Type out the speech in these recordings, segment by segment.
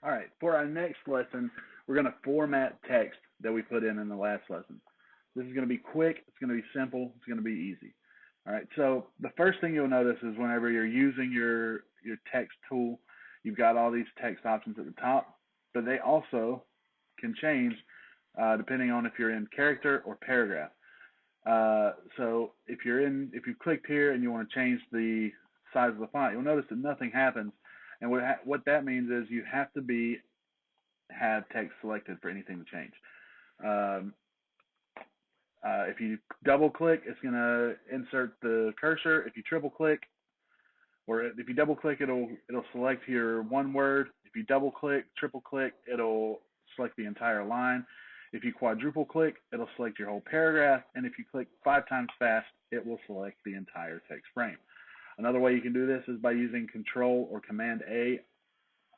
All right, for our next lesson, we're going to format text that we put in the last lesson. This is going to be quick, it's going to be simple, it's going to be easy. All right, so the first thing you'll notice is whenever you're using your text tool, you've got all these text options at the top, but they also can change depending on if you're in character or paragraph. So if you clicked here and you want to change the size of the font, you'll notice that nothing happens. And what that means is you have to have text selected for anything to change. If you double click, it's going to insert the cursor. If you triple click, or if you double click, it'll select your one word. If you double click, triple click, it'll select the entire line. If you quadruple click, it'll select your whole paragraph. And if you click 5 times fast, it will select the entire text frame. Another way you can do this is by using Control or Command A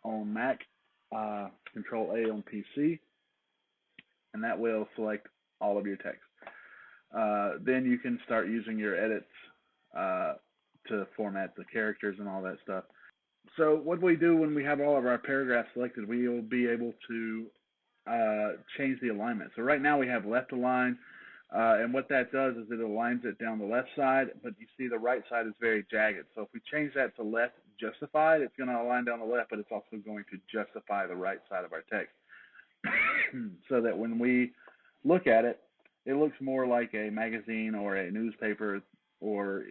on Mac, Control A on PC, and that will select all of your text. Then you can start using your edits to format the characters and all that stuff. So what we do when we have all of our paragraphs selected, we will be able to change the alignment. So right now we have left align, and what that does is it aligns it down the left side, but you see the right side is very jagged. So if we change that to left justified, it's going to align down the left, but it's also going to justify the right side of our text. So that when we look at it, it looks more like a magazine or a newspaper or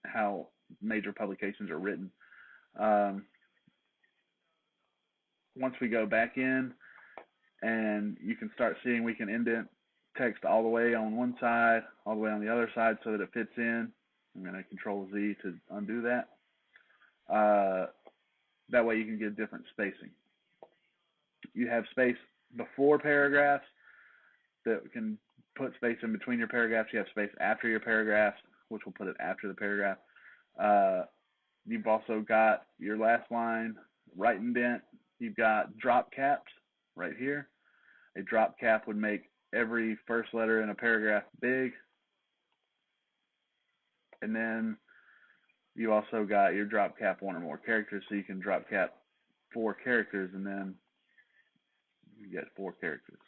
how major publications are written. Once we go back in, and you can start seeing we can indent text all the way on one side, all the way on the other side so that it fits in. I'm going to Control Z to undo that. That way you can get different spacing. You have space before paragraphs that can put space in between your paragraphs. You have space after your paragraphs, which will put it after the paragraph. You've also got your last line, right indent. You've got drop caps right here. A drop cap would make every first letter in a paragraph big. And then you also got your drop cap 1 or more characters, so you can drop cap 4 characters, and then you get 4 characters.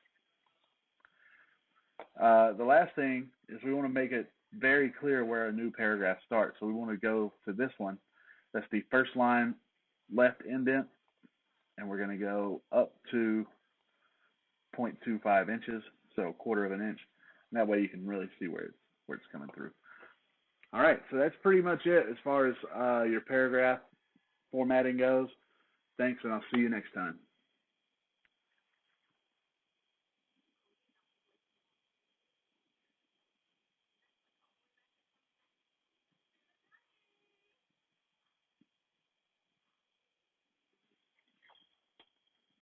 The last thing is we want to make it very clear where a new paragraph starts. So we want to go to this one. That's the first line left indent, and we're going to go up to 0.25 inches, so 1/4 of an inch. And that way you can really see where it's coming through. All right, so that's pretty much it as far as your paragraph formatting goes. Thanks, and I'll see you next time.